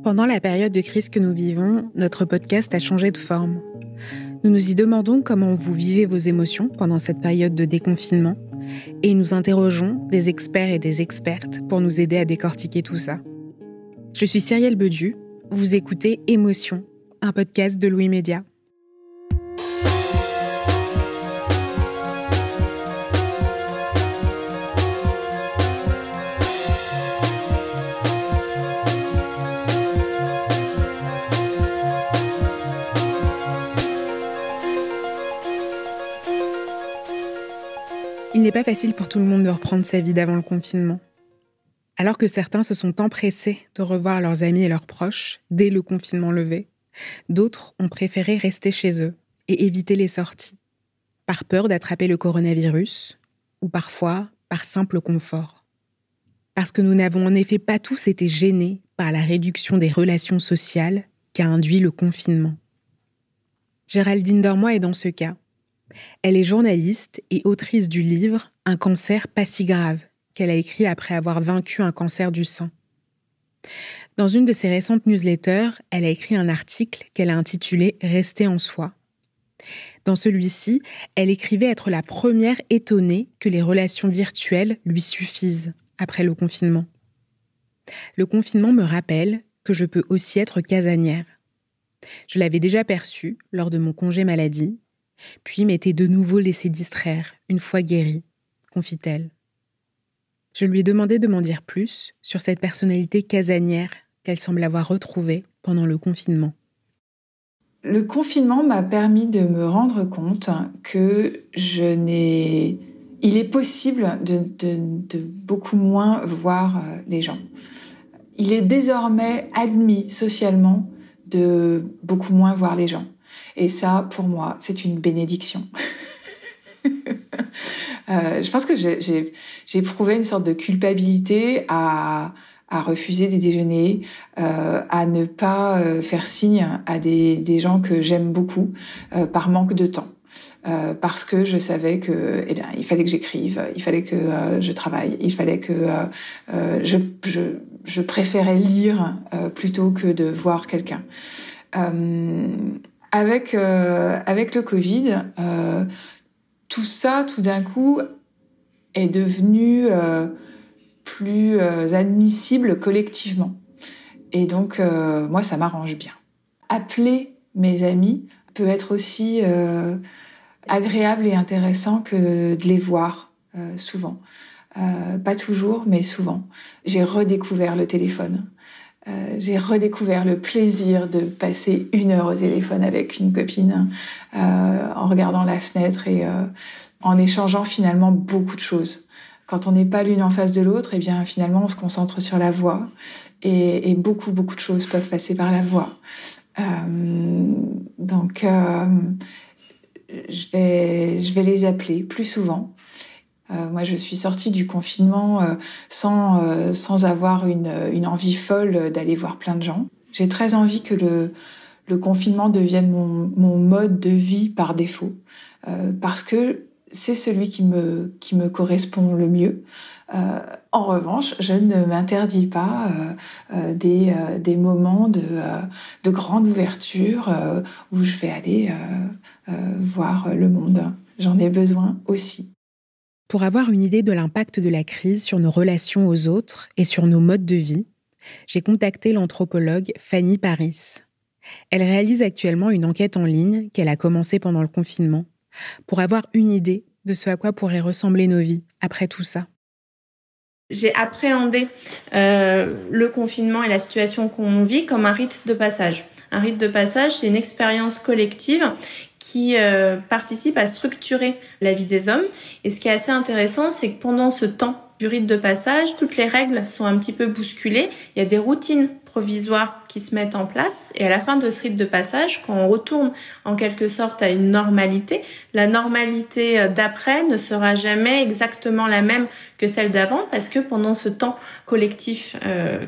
Pendant la période de crise que nous vivons, notre podcast a changé de forme. Nous nous y demandons comment vous vivez vos émotions pendant cette période de déconfinement et nous interrogeons des experts et des expertes pour nous aider à décortiquer tout ça. Je suis Cyrielle Bedu, vous écoutez Émotion, un podcast de Louis Média. Il n'est pas facile pour tout le monde de reprendre sa vie d'avant le confinement. Alors que certains se sont empressés de revoir leurs amis et leurs proches dès le confinement levé, d'autres ont préféré rester chez eux et éviter les sorties, par peur d'attraper le coronavirus ou parfois par simple confort. Parce que nous n'avons en effet pas tous été gênés par la réduction des relations sociales qu'a induit le confinement. Géraldine Dormoy est dans ce cas. Elle est journaliste et autrice du livre « Un cancer pas si grave » qu'elle a écrit après avoir vaincu un cancer du sein. Dans une de ses récentes newsletters, elle a écrit un article qu'elle a intitulé « Rester en soi ». Dans celui-ci, elle écrivait être la première étonnée que les relations virtuelles lui suffisent après le confinement. Le confinement me rappelle que je peux aussi être casanière. Je l'avais déjà perçu lors de mon congé maladie, puis m'était de nouveau laissé distraire, une fois guérie, confie-t-elle. Je lui ai demandé de m'en dire plus sur cette personnalité casanière qu'elle semble avoir retrouvée pendant le confinement. Le confinement m'a permis de me rendre compte que il est possible de beaucoup moins voir les gens. Il est désormais admis socialement de beaucoup moins voir les gens. Et ça, pour moi, c'est une bénédiction. Je pense que j'ai éprouvé une sorte de culpabilité à refuser des déjeuners, à ne pas faire signe à des gens que j'aime beaucoup par manque de temps. Parce que je savais que, il fallait que j'écrive, il fallait que je travaille, il fallait que je préférais lire plutôt que de voir quelqu'un. Avec le Covid, tout ça, tout d'un coup, est devenu plus admissible collectivement. Et donc, moi, ça m'arrange bien. Appeler mes amis peut être aussi agréable et intéressant que de les voir souvent. Pas toujours, mais souvent. J'ai redécouvert le téléphone. J'ai redécouvert le plaisir de passer 1 heure au téléphone avec une copine en regardant la fenêtre et en échangeant finalement beaucoup de choses. Quand on n'est pas l'une en face de l'autre, finalement on se concentre sur la voix et beaucoup de choses peuvent passer par la voix. Donc je vais les appeler plus souvent. Moi, je suis sortie du confinement sans avoir une envie folle d'aller voir plein de gens. J'ai très envie que le confinement devienne mon mode de vie par défaut, parce que c'est celui qui me correspond le mieux. En revanche, je ne m'interdis pas des moments de grande ouverture où je vais aller voir le monde. J'en ai besoin aussi. Pour avoir une idée de l'impact de la crise sur nos relations aux autres et sur nos modes de vie, j'ai contacté l'anthropologue Fanny Paris. Elle réalise actuellement une enquête en ligne qu'elle a commencée pendant le confinement pour avoir une idée de ce à quoi pourraient ressembler nos vies après tout ça. J'ai appréhendé le confinement et la situation qu'on vit comme un rite de passage. Un rite de passage, c'est une expérience collective qui participe à structurer la vie des hommes. Et ce qui est assez intéressant, c'est que pendant ce temps du rite de passage, toutes les règles sont un petit peu bousculées. Il y a des routines provisoires qui se mettent en place. Et à la fin de ce rite de passage, quand on retourne en quelque sorte à une normalité, la normalité d'après ne sera jamais exactement la même que celle d'avant, parce que pendant ce temps collectif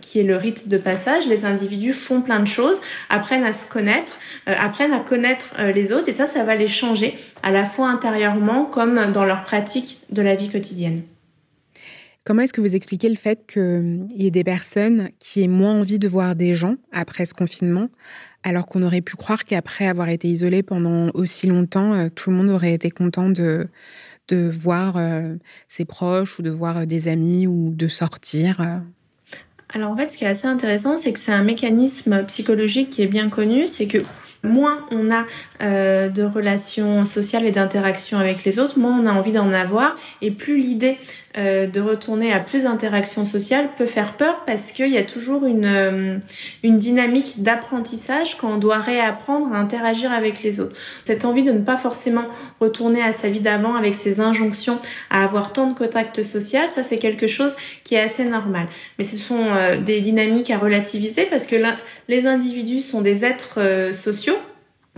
qui est le rite de passage, les individus font plein de choses, apprennent à se connaître, apprennent à connaître les autres, et ça va les changer à la fois intérieurement comme dans leur pratique de la vie quotidienne. Comment est-ce que vous expliquez le fait qu'il y ait des personnes qui aient moins envie de voir des gens après ce confinement, alors qu'on aurait pu croire qu'après avoir été isolé pendant aussi longtemps, tout le monde aurait été content de voir ses proches ou de voir des amis ou de sortir Alors en fait, ce qui est assez intéressant, c'est que c'est un mécanisme psychologique qui est bien connu, c'est que moins on a de relations sociales et d'interactions avec les autres, moins on a envie d'en avoir, et plus l'idée de retourner à plus d'interactions sociales peut faire peur, parce qu'il y a toujours une dynamique d'apprentissage quand on doit réapprendre à interagir avec les autres. Cette envie de ne pas forcément retourner à sa vie d'avant avec ses injonctions à avoir tant de contacts sociaux, ça c'est quelque chose qui est assez normal. Mais ce sont des dynamiques à relativiser, parce que là, les individus sont des êtres sociaux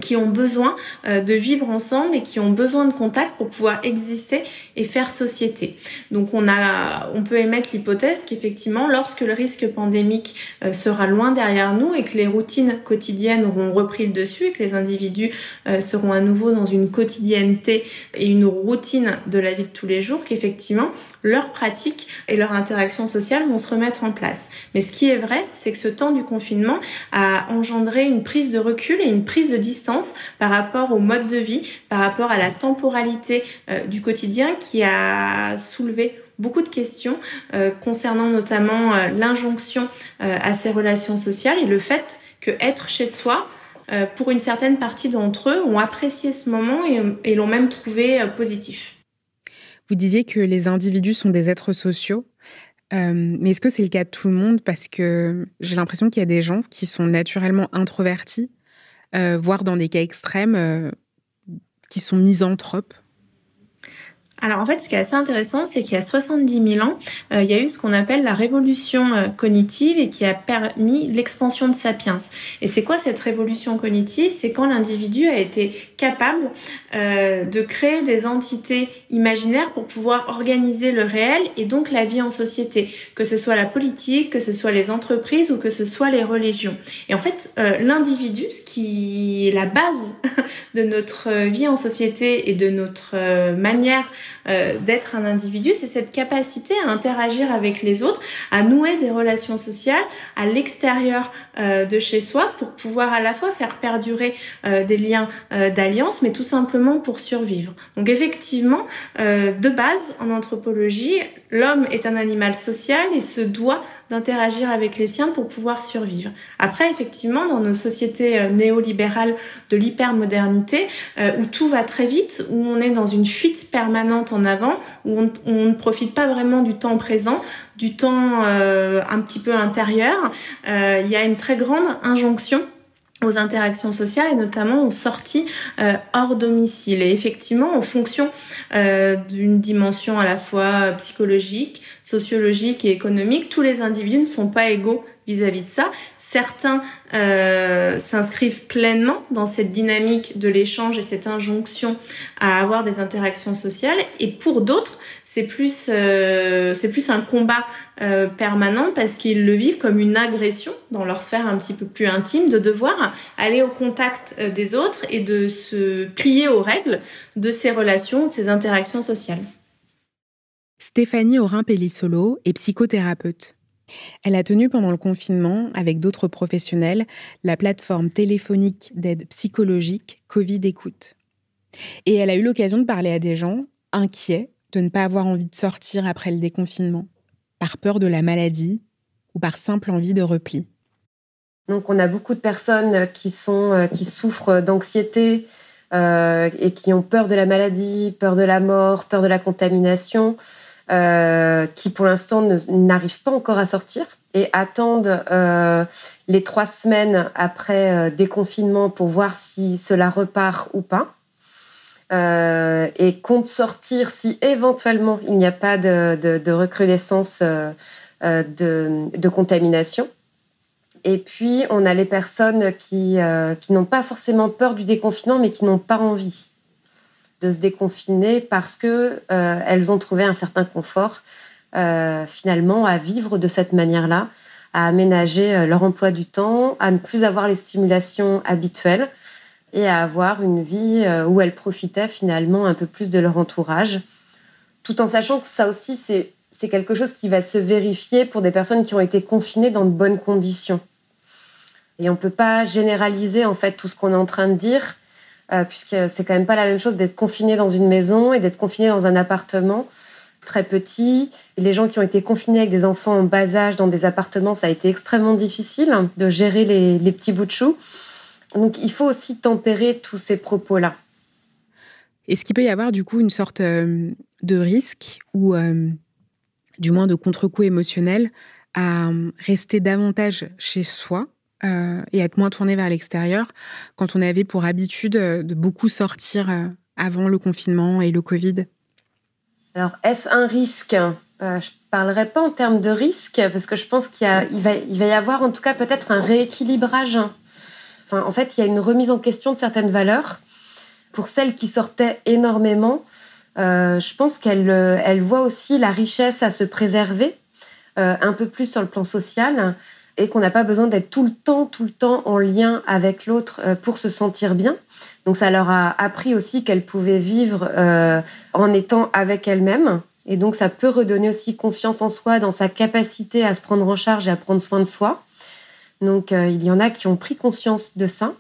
qui ont besoin de vivre ensemble et qui ont besoin de contact pour pouvoir exister et faire société. Donc on peut émettre l'hypothèse qu'effectivement, lorsque le risque pandémique sera loin derrière nous et que les routines quotidiennes auront repris le dessus et que les individus seront à nouveau dans une quotidienneté et une routine de la vie de tous les jours, qu'effectivement, leurs pratiques et leurs interactions sociales vont se remettre en place. Mais ce qui est vrai, c'est que ce temps du confinement a engendré une prise de recul et une prise de distance par rapport au mode de vie, par rapport à la temporalité du quotidien, qui a soulevé beaucoup de questions concernant notamment l'injonction à ces relations sociales et le fait que être chez soi, pour une certaine partie d'entre eux, ont apprécié ce moment et l'ont même trouvé positif. Vous disiez que les individus sont des êtres sociaux, mais est-ce que c'est le cas de tout le monde? Parce que j'ai l'impression qu'il y a des gens qui sont naturellement introvertis, voire dans des cas extrêmes, qui sont misanthropes. Alors en fait, ce qui est assez intéressant, c'est qu'il y a 70 000 ans, il y a eu ce qu'on appelle la révolution cognitive et qui a permis l'expansion de Sapiens. Et c'est quoi cette révolution cognitive? C'est quand l'individu a été capable de créer des entités imaginaires pour pouvoir organiser le réel et donc la vie en société, que ce soit la politique, que ce soit les entreprises ou que ce soit les religions. Et en fait, l'individu, ce qui est la base de notre vie en société et de notre manière d'être un individu, c'est cette capacité à interagir avec les autres, à nouer des relations sociales à l'extérieur de chez soi pour pouvoir à la fois faire perdurer des liens d'alliance, mais tout simplement pour survivre. Donc effectivement, de base, en anthropologie, l'homme est un animal social et se doit d'interagir avec les siens pour pouvoir survivre. Après, effectivement, dans nos sociétés néolibérales de l'hypermodernité, où tout va très vite, où on est dans une fuite permanente en avant, où on ne profite pas vraiment du temps présent, du temps un petit peu intérieur, il y a une très grande injonction aux interactions sociales et notamment aux sorties hors domicile. Et effectivement, en fonction d'une dimension à la fois psychologique, sociologique et économique, tous les individus ne sont pas égaux vis-à-vis de ça. Certains s'inscrivent pleinement dans cette dynamique de l'échange et cette injonction à avoir des interactions sociales, et pour d'autres, c'est plus un combat permanent, parce qu'ils le vivent comme une agression dans leur sphère un petit peu plus intime, de devoir aller au contact des autres et de se plier aux règles de ces relations, de ces interactions sociales. Stéphanie Aurin-Pellissolo est psychothérapeute. Elle a tenu pendant le confinement, avec d'autres professionnels, la plateforme téléphonique d'aide psychologique Covid Écoute. Et elle a eu l'occasion de parler à des gens inquiets de ne pas avoir envie de sortir après le déconfinement, par peur de la maladie ou par simple envie de repli. Donc on a beaucoup de personnes qui souffrent d'anxiété et qui ont peur de la maladie, peur de la mort, peur de la contamination, qui pour l'instant n'arrivent pas encore à sortir et attendent les 3 semaines après déconfinement pour voir si cela repart ou pas, et comptent sortir si éventuellement il n'y a pas de recrudescence de contamination. Et puis on a les personnes qui n'ont pas forcément peur du déconfinement, mais qui n'ont pas envie de se déconfiner parce que elles ont trouvé un certain confort finalement à vivre de cette manière-là, à aménager leur emploi du temps, à ne plus avoir les stimulations habituelles et à avoir une vie où elles profitaient finalement un peu plus de leur entourage, tout en sachant que ça aussi c'est c'est quelque chose qui va se vérifier pour des personnes qui ont été confinées dans de bonnes conditions. Et on ne peut pas généraliser en fait tout ce qu'on est en train de dire, puisque c'est quand même pas la même chose d'être confiné dans une maison et d'être confiné dans un appartement très petit. Et les gens qui ont été confinés avec des enfants en bas âge dans des appartements, ça a été extrêmement difficile de gérer les petits bouts de chou. Donc il faut aussi tempérer tous ces propos-là. Est-ce qu'il peut y avoir du coup une sorte de risque ou du moins de contre-coup émotionnel à rester davantage chez soi et être moins tourné vers l'extérieur quand on avait pour habitude de beaucoup sortir avant le confinement et le Covid? Alors, est-ce un risque ? Je ne parlerai pas en termes de risque parce que je pense qu'il va y avoir en tout cas peut-être un rééquilibrage. Enfin, en fait, il y a une remise en question de certaines valeurs. Pour celles qui sortaient énormément, je pense qu'elles voient aussi la richesse à se préserver un peu plus sur le plan social et qu'on n'a pas besoin d'être tout le temps en lien avec l'autre pour se sentir bien. Donc ça leur a appris aussi qu'elles pouvaient vivre en étant avec elles-mêmes. Et donc ça peut redonner aussi confiance en soi, dans sa capacité à se prendre en charge et à prendre soin de soi. Donc il y en a qui ont pris conscience de ça.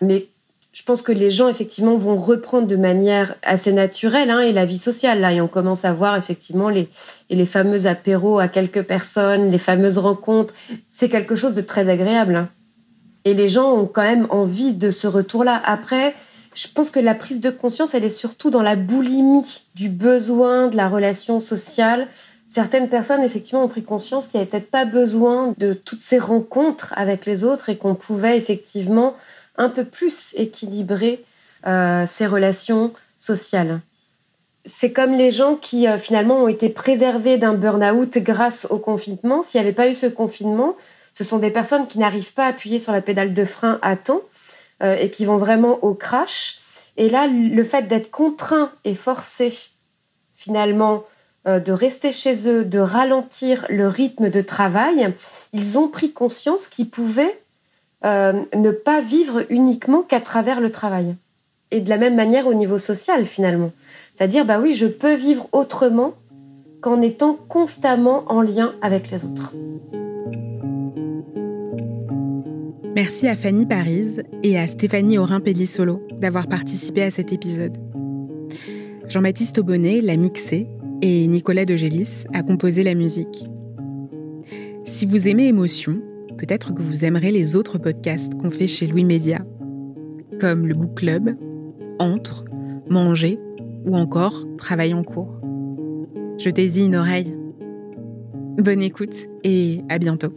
Mais je pense que les gens, effectivement, vont reprendre de manière assez naturelle et la vie sociale. Là, et on commence à voir, effectivement, les fameux apéros à quelques personnes, les fameuses rencontres. C'est quelque chose de très agréable. Et les gens ont quand même envie de ce retour-là. Après, je pense que la prise de conscience, elle est surtout dans la boulimie du besoin de la relation sociale. Certaines personnes, effectivement, ont pris conscience qu'il n'y avait peut-être pas besoin de toutes ces rencontres avec les autres et qu'on pouvait, effectivement, un peu plus équilibrer ces relations sociales. C'est comme les gens qui, finalement, ont été préservés d'un burn-out grâce au confinement. S'il n'y avait pas eu ce confinement, ce sont des personnes qui n'arrivent pas à appuyer sur la pédale de frein à temps et qui vont vraiment au crash. Et là, le fait d'être contraint et forcé, finalement, de rester chez eux, de ralentir le rythme de travail, ils ont pris conscience qu'ils pouvaient ne pas vivre uniquement qu'à travers le travail. Et de la même manière au niveau social, finalement. C'est-à-dire, oui, je peux vivre autrement qu'en étant constamment en lien avec les autres. Merci à Fanny Parise et à Stéphanie Aurin-Pellier-Solo d'avoir participé à cet épisode. Jean-Baptiste Aubonnet l'a mixé et Nicolas De Gélis a composé la musique. Si vous aimez Émotion, peut-être que vous aimerez les autres podcasts qu'on fait chez Louis Média, comme le Book Club, Entre, Manger ou encore Travail en cours. Jetez-y une oreille. Bonne écoute et à bientôt.